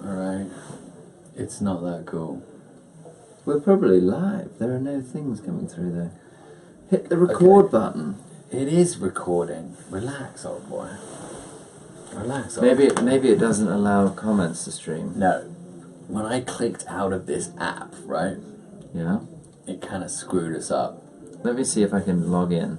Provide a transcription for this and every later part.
Alright. It's not that cool. We're probably live. There are no things coming through there. Hit the record button. It is recording. Relax, old boy. Relax, old Maybe it doesn't allow comments to stream. No. When I clicked out of this app, right? Yeah? It kind of screwed us up. Let me see if I can log in.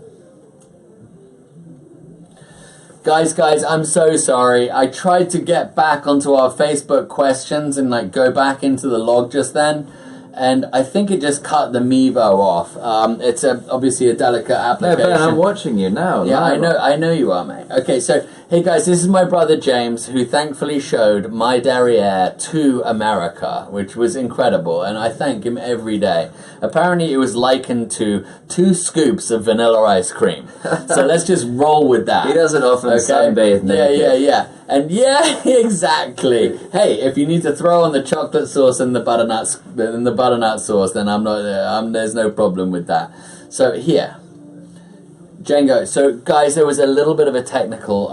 Guys, I'm so sorry. I tried to get back onto our Facebook questions and go back into the log just then, and I think it just cut the Mevo off. It's obviously a delicate No, application. Ben, I'm watching you now. Yeah, live. I know you are, mate. Okay, so, hey guys, this is my brother James, who thankfully showed my derriere to America, which was incredible, and I thank him every day. Apparently it was likened to 2 scoops of vanilla ice cream. So let's just roll with that. He doesn't often sunbathe naked. Yeah. And yeah, exactly. Hey, if you need to throw on the chocolate sauce and the butternut sauce, then there's no problem with that. So here, Django. So guys, there was a little bit of a technical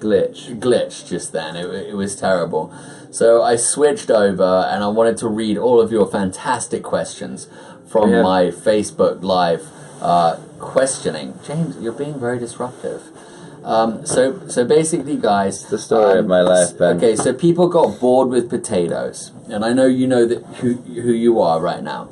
glitch just then. It was terrible. So I switched over and I wanted to read all of your fantastic questions from my Facebook Live questioning. James, you're being very disruptive. So basically, guys, the story of my life, Ben. Okay, so people got bored with potatoes, and I know you know who you are right now.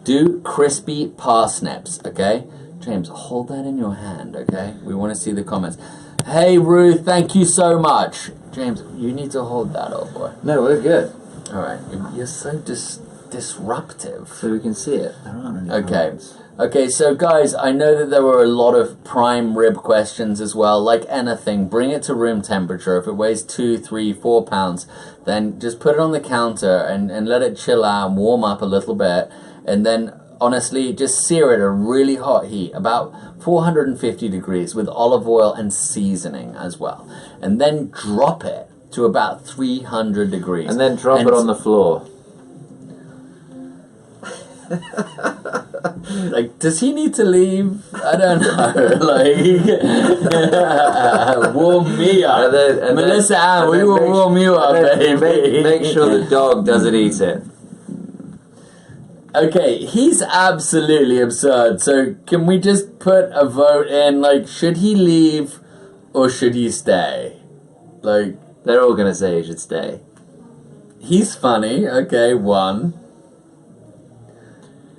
Do crispy parsnips, okay? James, hold that in your hand, okay? We want to see the comments. Hey, Ruth, thank you so much. James, you need to hold that, old boy. No, we're good. All right, you're so disruptive. So we can see it. There aren't any comments. Okay, so guys, I know that there were a lot of prime rib questions as well. Like anything, bring it to room temperature. If it weighs 2, 3, 4 pounds, then just put it on the counter and let it chill out and warm up a little bit. And then, honestly, just sear it at a really hot heat, about 450 degrees with olive oil and seasoning as well. And then drop it to about 300 degrees. And then drop it on the floor. Does he need to leave? I don't know. Warm me up. Melissa, we will warm you up, baby. Make sure the dog doesn't eat it. Okay, he's absolutely absurd. So can we just put a vote in? Should he leave or should he stay? They're all gonna say he should stay. He's funny. Okay, 1.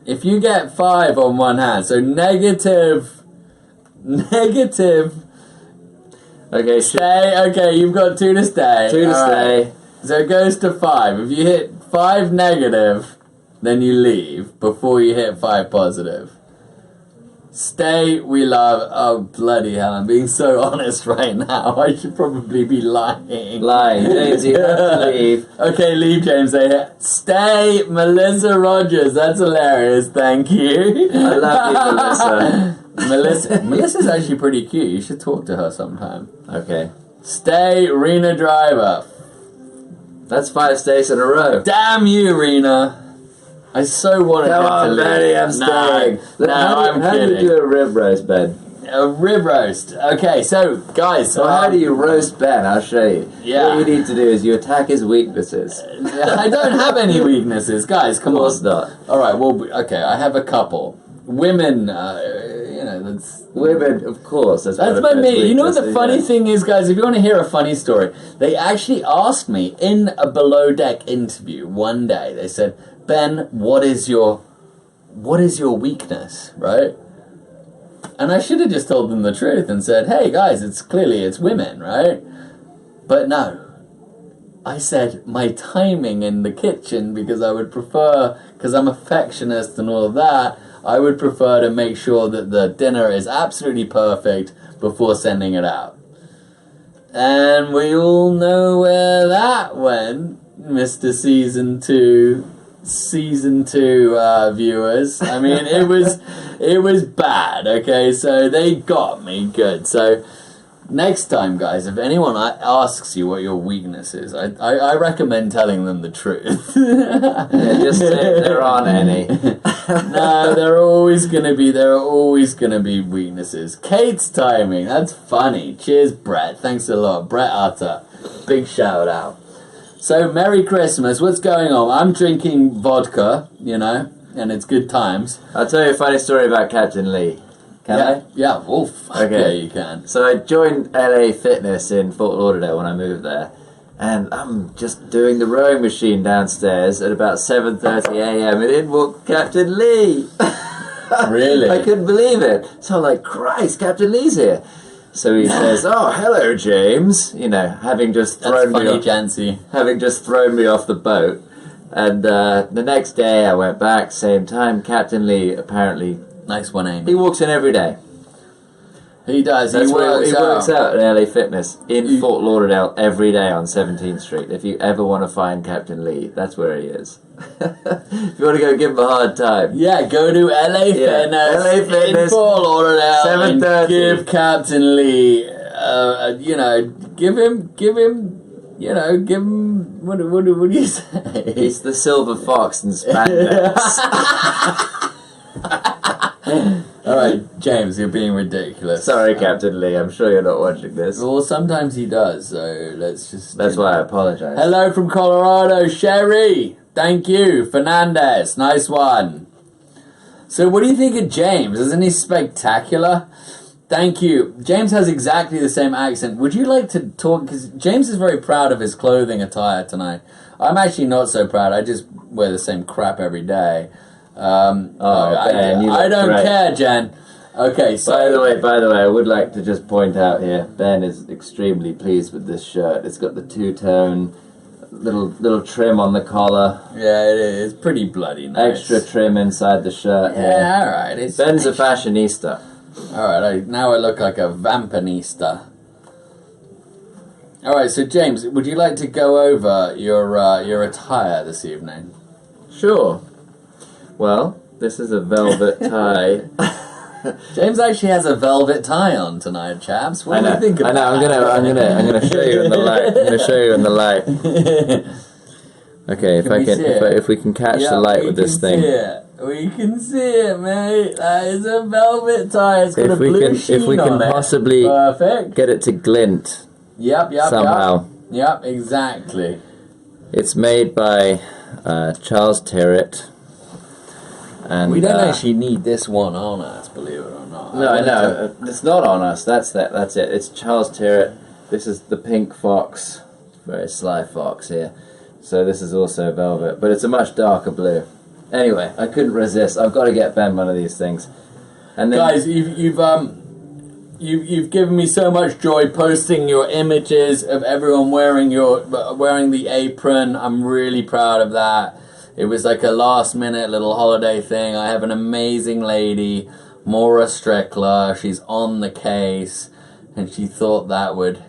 If you get 5 on one hand, so negative. Okay, stay. Okay, you've got 2 to stay. 2 to stay. Right. So it goes to 5. If you hit 5 negative, then you leave before you hit 5 positive. Stay, we love. Oh, bloody hell, I'm being so honest right now. I should probably be lying. Lying. James, you have to leave. Okay, leave, James. Stay, Melissa Rogers. That's hilarious. Thank you. I love you, Melissa. Melissa's actually pretty cute. You should talk to her sometime. Okay. Stay, Rena Driver. That's 5 stays in a row. Damn you, Rena. I so wanted Come to on, leave. Benny, I'm staying. I'm how kidding. do you do a rib roast, Ben? A rib roast. Okay, so, guys. So how do you roast Ben? I'll show you. Yeah. What you need to do is you attack his weaknesses. I don't have any weaknesses. Guys, come on. Of course not. Alright, well, okay, I have a couple. Women, that's... Women, of course. That's my mate. You know what the weakness, funny thing is, guys? If you want to hear a funny story, they actually asked me in a Below Deck interview one day. They said, Ben, what is your weakness, right? And I should have just told them the truth and said, hey, guys, it's women, right? But no. I said my timing in the kitchen because I'm a perfectionist and all of that, I would prefer to make sure that the dinner is absolutely perfect before sending it out. And we all know where that went, Mr. Season 2 viewers. I mean, it was bad, okay? So they got me good. So next time, guys, if anyone asks you what your weakness is, I recommend telling them the truth. Just say there aren't any. No, there are always gonna be weaknesses. Kate's timing, that's funny. Cheers, Brett. Thanks a lot. Brett Utter. Big shout out. So, Merry Christmas. What's going on? I'm drinking vodka, and it's good times. I'll tell you a funny story about Captain Lee. Can I? Yeah, oh, fuck Okay. yeah, you can. So I joined LA Fitness in Fort Lauderdale when I moved there. And I'm just doing the rowing machine downstairs at about 7:30 a.m. and in walked Captain Lee. Really? I couldn't believe it. So I'm like, Christ, Captain Lee's here. So he says, "Oh, hello, James." Having just That's thrown funny, me off, Jancy. the boat. And the next day I went back, same time. Captain Lee apparently Nice one, Amy. he walks in every day. He does. That's he where works he out. works out at LA Fitness in Fort Lauderdale every day on 17th Street. If you ever want to find Captain Lee, that's where he is. If you want to go give him a hard time. Yeah, go to LA Fitness. LA Fitness, in Fort Lauderdale. 7:30. And give Captain Lee, give him, what do you say? He's the silver fox and spandex. All right, James, you're being ridiculous. Sorry, Captain Lee. I'm sure you're not watching this. Well, sometimes he does, so let's just... That's why I apologize. Hello from Colorado, Sherry. Thank you. Fernandez, nice one. So what do you think of James? Isn't he spectacular? Thank you. James has exactly the same accent. Would you like to talk? Because James is very proud of his clothing attire tonight. I'm actually not so proud. I just wear the same crap every day. Ben, you I look don't great. care, Jen. Okay, so... By the way, I would like to just point out here, Ben is extremely pleased with this shirt. It's got the two-tone little trim on the collar. Yeah, it is. It's pretty bloody nice. Extra trim inside the shirt here. Yeah, alright. Ben's a fashionista. Alright, now I look like a vampanista. Alright, so James, would you like to go over your attire this evening? Sure. Well, this is a velvet tie. James actually has a velvet tie on tonight, chaps. What do you think I about know. I'm gonna show you in the light. I'm gonna show you in the light. Okay, if we can catch the light with this thing. We can see it, mate. That is a velvet tie. It's got a blue sheen If we can on it. possibly Perfect. get it to glint Yep. somehow. Yep, exactly. It's made by Charles Terrett. And We don't actually need this one on us, believe it or not. No, I know. It's not on us. That's it. It's Charles Terrett. This is the pink fox. Very sly fox here. So this is also velvet, but it's a much darker blue. Anyway, I couldn't resist. I've got to get Ben one of these things. And then, Guys, you've given me so much joy posting your images of everyone wearing the apron. I'm really proud of that. It was like a last minute little holiday thing. I have an amazing lady, Maura Strickler. She's on the case, and she thought that would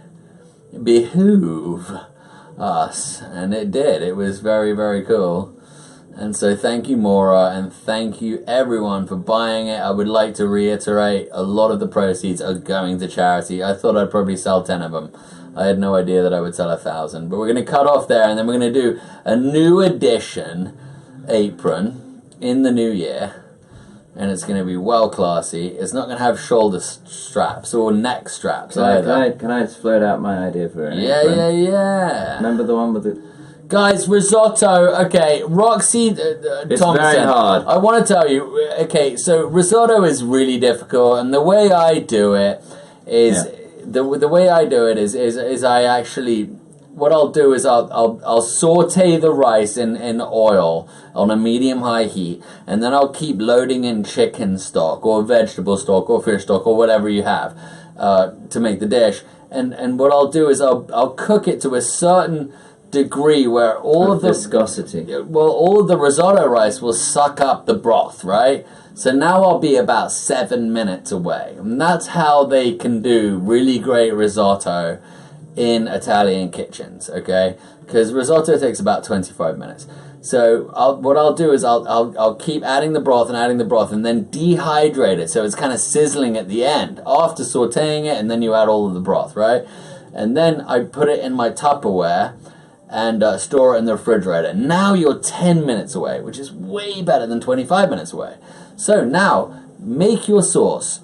behoove us, and it did. It was very, very cool. And so thank you, Maura, and thank you everyone for buying it. I would like to reiterate, a lot of the proceeds are going to charity. I thought I'd probably sell 10 of them. I had no idea that I would sell 1,000. But we're going to cut off there, and then we're going to do a new edition apron in the new year. And it's going to be well classy. It's not going to have shoulder straps or neck straps either. Can I just float out my idea for it? Yeah. Remember the one with the... Guys, risotto. Okay, Roxy It's Thompson. very hard. I want to tell you. Okay, so risotto is really difficult, and the way I do it is the way I do it is I actually, what I'll do is I'll saute the rice in oil on a medium-high heat, and then I'll keep loading in chicken stock or vegetable stock or fish stock or whatever you have to make the dish. And what I'll do is I'll cook it to a certain degree where all of the viscosity. Well, all of the risotto rice will suck up the broth, right? So now I'll be about 7 minutes away. And that's how they can do really great risotto in Italian kitchens, okay? Because risotto takes about 25 minutes. So what I'll do is I'll keep adding the broth and then dehydrate it so it's kind of sizzling at the end after sauteing it, and then you add all of the broth, right? And then I put it in my Tupperware and store it in the refrigerator. Now you're 10 minutes away, which is way better than 25 minutes away. So now, make your sauce.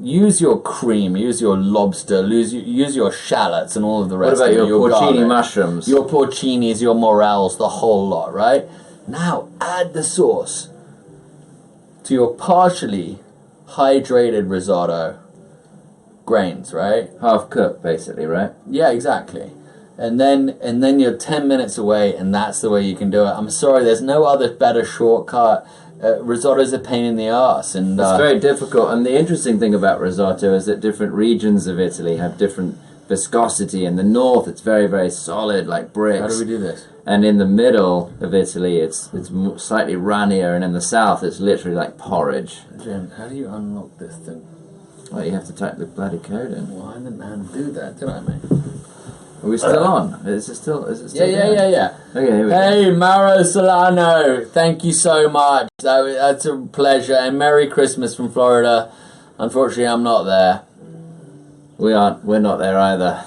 use your cream, use your lobster, use your shallots and all of the What rest about of it, your porcini garlic, mushrooms? your porcinis, your morels, the whole lot, right? Now add the sauce to your partially hydrated risotto grains, right? Half cooked, basically, right? Yeah, exactly. And then you're 10 minutes away, and that's the way you can do it. I'm sorry, there's no other better shortcut. Risotto's a pain in the ass, and It's very difficult. And the interesting thing about risotto is that different regions of Italy have different viscosity. In the north, it's very, very solid, like bricks. how do we do this? And in the middle of Italy, it's slightly runnier, and in the south, it's literally like porridge. Jim, how do you unlock this thing? Well, you have to type the bloody code in. Well, I didn't know how to do that, did I, mate? Are we still on? Is it still? Yeah. Okay, here we go. Hey, Mauro Solano, thank you so much. That's a pleasure, and Merry Christmas from Florida. Unfortunately, I'm not there. We aren't. We're not there either,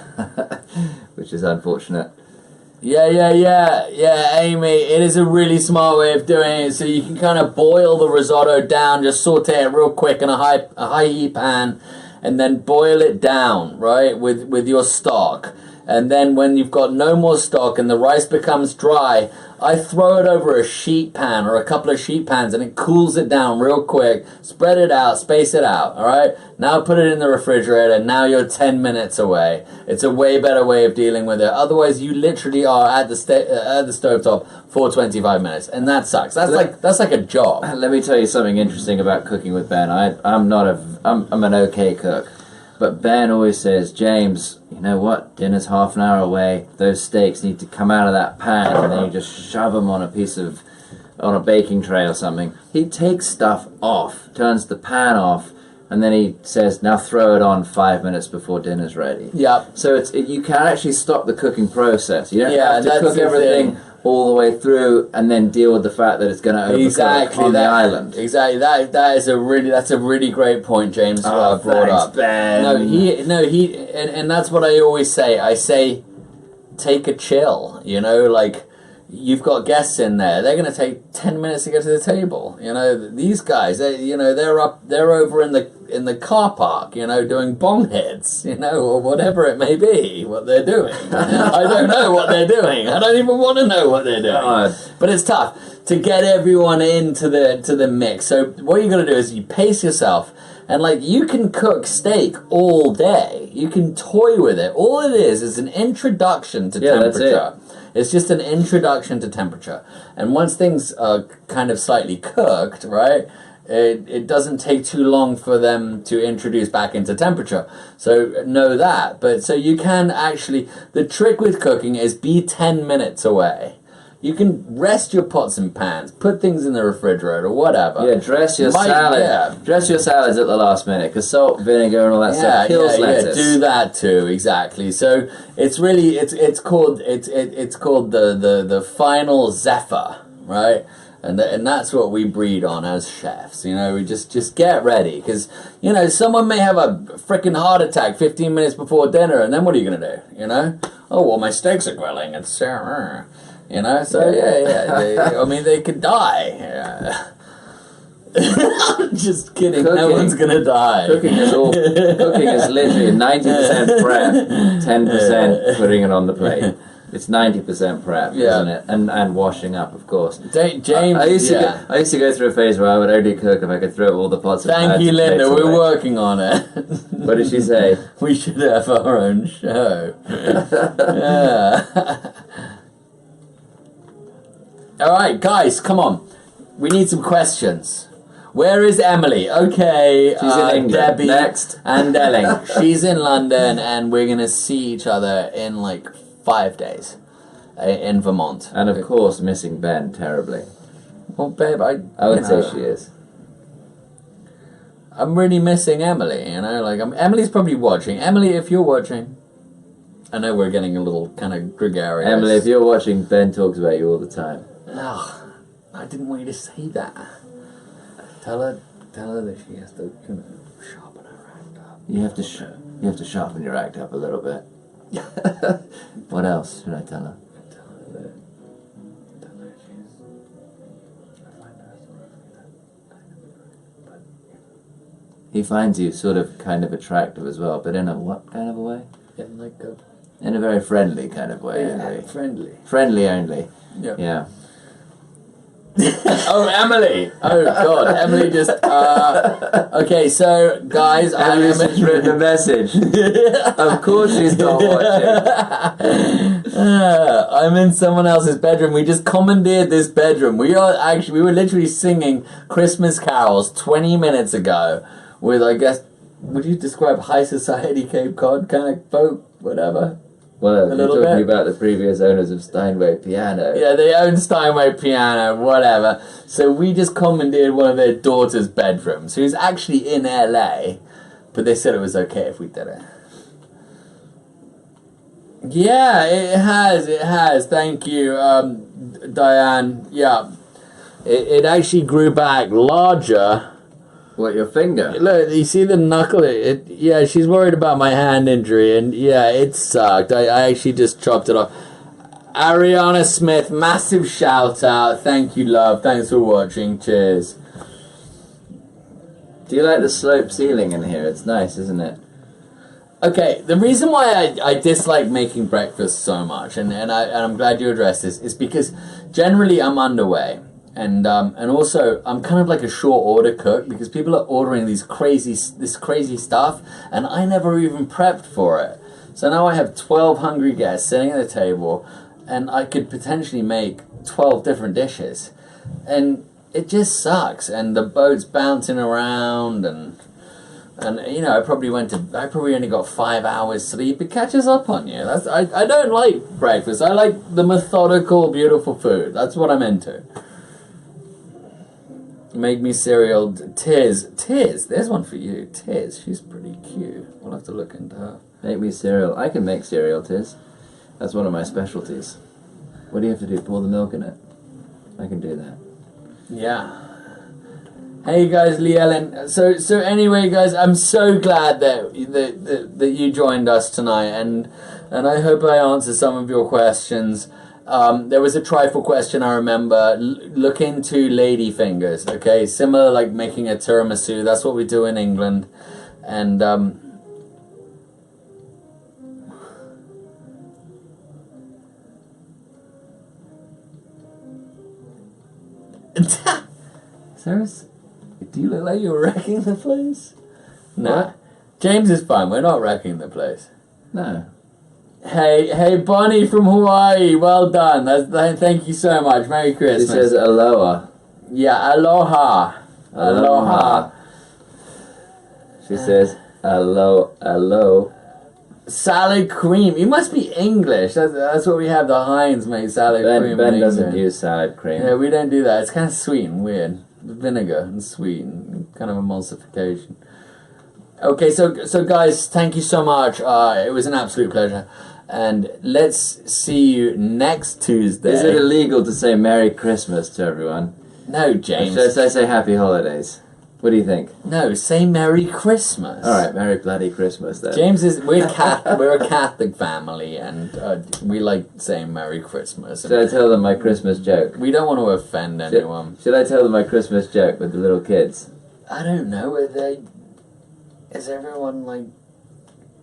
which is unfortunate. Yeah, Amy, it is a really smart way of doing it. So you can kind of boil the risotto down, just saute it real quick in a high heat pan, and then boil it down, right, with your stock. And then when you've got no more stock and the rice becomes dry, I throw it over a sheet pan or a couple of sheet pans, and it cools it down real quick. Spread it out, space it out, all right? Now put it in the refrigerator. Now you're 10 minutes away. It's a way better way of dealing with it. Otherwise, you literally are at the stovetop for 25 minutes, and that sucks. That's like a job. Let me tell you something interesting about cooking with Ben. I'm an okay cook, but Ben always says, James, you know what? Dinner's half an hour away. Those steaks need to come out of that pan, and then you just shove them on a baking tray or something. He takes stuff off, turns the pan off, and then he says, now throw it on 5 minutes before dinner's ready. Yep. So you can actually stop the cooking process. You don't have to that's cook the everything thing. all the way through and then deal with the fact that it's going to overcook on the island. Exactly. That's a really great point, James. Brought Thanks, up. Ben. And that's what I always say. I say, take a chill. You know, like you've got guests in there. They're going to take 10 minutes to get to the table. You know, these guys. They're over in the car park. You know, doing bong hits. You know, or whatever it may be. What they're doing. I don't know what they're doing. I don't even want to know what they're doing. But it's tough to get everyone into the mix. So what you got to do is you pace yourself. And like you can cook steak all day. You can toy with it. All it is an introduction to temperature. That's it. It's just an introduction to temperature. And once things are kind of slightly cooked, right, it doesn't take too long for them to introduce back into temperature. So know that. But so you can actually, the trick with cooking is be 10 minutes away. You can rest your pots and pans, put things in the refrigerator, whatever. Yeah, dress your salad. Yeah. Dress your salads at the last minute, because salt, vinegar, and all that stuff kills lettuce. Yeah, do that too, exactly. So it's really it's called the final zephyr, right? And that's what we breed on as chefs. You know, we just get ready, because you know someone may have a freaking heart attack 15 minutes before dinner, and then what are you gonna do? You know, oh well, my steaks are grilling. It's you know, so I mean, they could die. Yeah. Just kidding. No one's gonna die. Cooking is literally 90% prep, 10% putting it on the plate. It's 90% prep, isn't it? And washing up, of course. James, I used to go through a phase where I would only cook if I could throw all the pots and pans. Thank you, Linda. We're away. working on it. What did she say? We should have our own show. Yeah. All right, guys, come on. We need some questions. Where is Emily? Okay, she's in England. Debbie Next. and Elling. She's in London, and we're going to see each other in like 5 days in Vermont. And of course, missing Ben terribly. Well, babe, I would say she is. I'm really missing Emily, you know? Like, Emily's probably watching. Emily, if you're watching... I know we're getting a little kind of gregarious. Emily, if you're watching, Ben talks about you all the time. Oh, I didn't want you to say that. Tell her that she has to, sharpen her act up. You have to sharpen your act up a little bit. What else should I tell her? Tell her she's. I find her He finds you sort of kind of attractive as well, but in a what kind of a way? Yeah, like a In a very friendly kind of way. friendly. Friendly only. Yeah. Yeah. Oh, Emily! Oh God, Emily just. Okay, so guys, Emily's just written a message. Of course she's not watching. I'm in someone else's bedroom. We just commandeered this bedroom. We were literally singing Christmas carols 20 minutes ago with, I guess, would you describe high society Cape Cod kind of folk, whatever? Well, A you're little talking bit. about the previous owners of Steinway Piano. Yeah, they own Steinway Piano, whatever. So we just commandeered one of their daughter's bedrooms, who's actually in LA, but they said it was okay if we did it. Yeah, it has. Thank you, Diane. Yeah. It actually grew back larger. What, your finger? Look, you see the knuckle? Yeah, she's worried about my hand injury, and yeah, it sucked. I actually just chopped it off. Ariana Smith, massive shout out. Thank you, love. Thanks for watching. Cheers. Do you like the slope ceiling in here? It's nice, isn't it? Okay, the reason why I dislike making breakfast so much, and I'm glad you addressed this, is because generally I'm underway. And also, I'm kind of like a short order cook because people are ordering this crazy stuff, and I never even prepped for it. So now I have 12 hungry guests sitting at the table, and I could potentially make 12 different dishes, and it just sucks. And the boat's bouncing around, and you know, I probably only got 5 hours sleep. It catches up on you. I don't like breakfast. I like the methodical, beautiful food. That's what I'm into. Make me cereal. Tiz, there's one for you. Tiz, she's pretty cute. We'll have to look into her. Make me cereal. I can make cereal, Tiz. That's one of my specialties. What do you have to do? Pour the milk in it? I can do that. Yeah. Hey guys, Lee Ellen. So anyway, guys, I'm so glad that you joined us tonight, and I hope I answered some of your questions. There was a trifle question I remember. Look into ladyfingers, okay? Similar like making a tiramisu. That's what we do in England. And Sarah's, do you look like you're wrecking the place? Nah. What? James is fine. We're not wrecking the place. No. Hey, Bonnie from Hawaii. Well done. Thank you so much. Merry She Christmas. says aloha. Yeah, aloha. Aloha. She says alo. Salad cream. You must be English. That's what we have. The Heinz make salad cream. Ben in doesn't England. use salad cream. Yeah, we don't do that. It's kind of sweet and weird. Vinegar and sweet and kind of emulsification. Okay, so guys, thank you so much. It was an absolute pleasure. And let's see you next Tuesday. Is it illegal to say Merry Christmas to everyone? No, Or James. should I say Happy Holidays? What do you think? No, say Merry Christmas. All right, Merry bloody Christmas then. James we're a Catholic family, and we like saying Merry Christmas. Should I tell them my Christmas joke? We don't want to offend anyone. Should I tell them my Christmas joke with the little kids? I don't know. Is everyone like?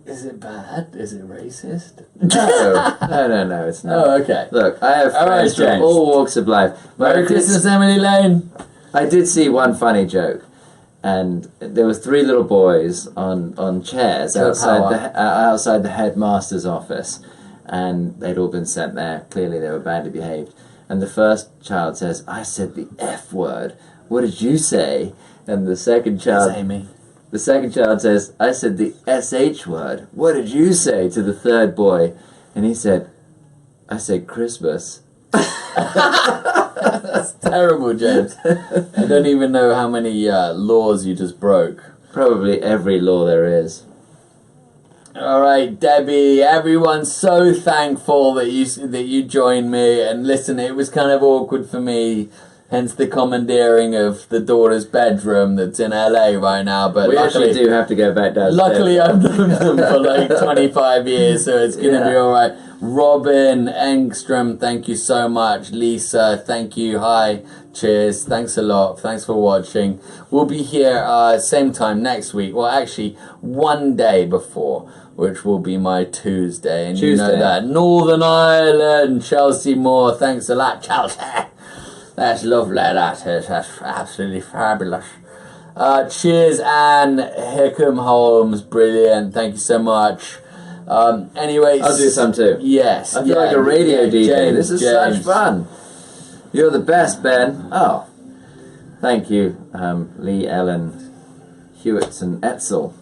Is it bad? Is it racist? No, it's not. Oh, okay. Look, I have All right, friends from James. all walks of life. But Merry Christmas, Emily Lane. I did see one funny joke, and there was 3 little boys on chairs outside the headmaster's office, and they'd all been sent there. Clearly, they were badly behaved. And the first child says, "I said the F word. What did you say?" And the second child, It's Amy. the second child says, "I said the SH word. What did you say?" To the third boy, and he said, "I said Christmas." That's terrible, James. I don't even know how many laws you just broke. Probably every law there is. All right, Debbie. Everyone's so thankful that you joined me. And listen, it was kind of awkward for me, hence the commandeering of the daughter's bedroom that's in LA right now. But We luckily, actually do have to go back downstairs. luckily I've known them for like 25 years, so it's gonna be all right. Robin Engstrom, thank you so much. Lisa, thank you. Hi, cheers. Thanks a lot. Thanks for watching. We'll be here same time next week. Well, actually, one day before, which will be my Tuesday. And you know Tuesday. that. Northern Ireland, Chelsea Moore. Thanks a lot, Chelsea. That's lovely. That is. That's absolutely fabulous. Cheers, Anne Hickam Holmes. Brilliant. Thank you so much. Anyways, I'll do some too. Yes. I feel like a radio DJ. James, This is James. such fun. You're the best, Ben. Oh, thank you, Lee, Ellen, Hewitson, Etzel,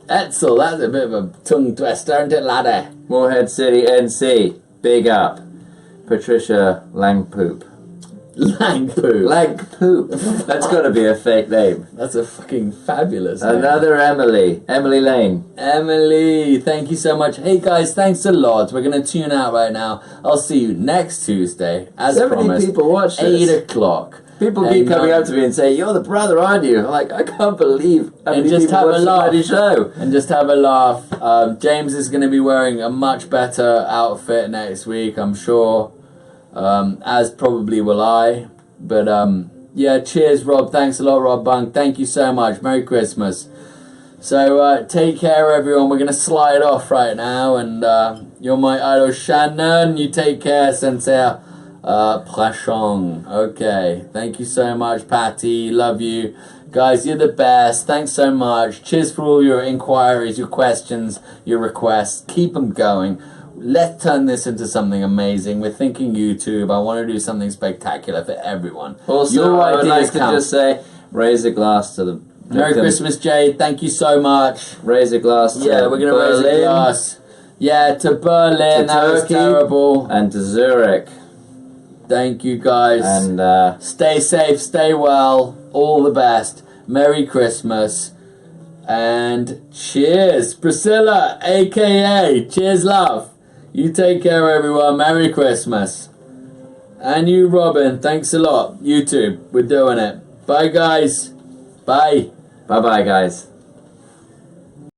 Etzel, that's a bit of a tongue twister, isn't it, laddie? Moorhead City, NC. Big up. Patricia Langpoop. Langpoo. Langpoop. That's got to be a fake name. That's a fucking fabulous name. Another Emily. Emily Lane. Emily, thank you so much. Hey guys, thanks a lot. We're going to tune out right now. I'll see you next Tuesday, as So many promised. people watch this. 8 o'clock. People And, keep coming up to me and say, "You're the brother, aren't you?" I'm like, I can't believe how And many just people have a watch the laugh. bloody show. And just have a laugh. James is going to be wearing a much better outfit next week, I'm sure. As probably will I. But yeah, cheers, Rob. Thanks a lot, Rob Bunk. Thank you so much. Merry Christmas. So take care, everyone. We're going to slide off right now. And you're my idol, Shannon. You take care, Sensei. Prashong. Okay. Thank you so much, Patty. Love you. Guys, you're the best. Thanks so much. Cheers for all your inquiries, your questions, your requests. Keep them going. Let's turn this into something amazing. We're thinking YouTube. I want to do something spectacular for everyone. Also, Your I would ideas like to count. just say, raise a glass to the Merry victims. Christmas, Jade. Thank you so much. Raise a glass to Yeah, we're going to raise a Berlin glass. Yeah, to Berlin. To That was Turkey. terrible. and to Zurich. Thank you, guys. And Stay safe, stay well, all the best. Merry Christmas. And cheers. Priscilla, aka Cheers Love. You take care, everyone. Merry Christmas. And you, Robin, thanks a lot. YouTube, we're doing it. Bye, guys. Bye. bye-bye, guys.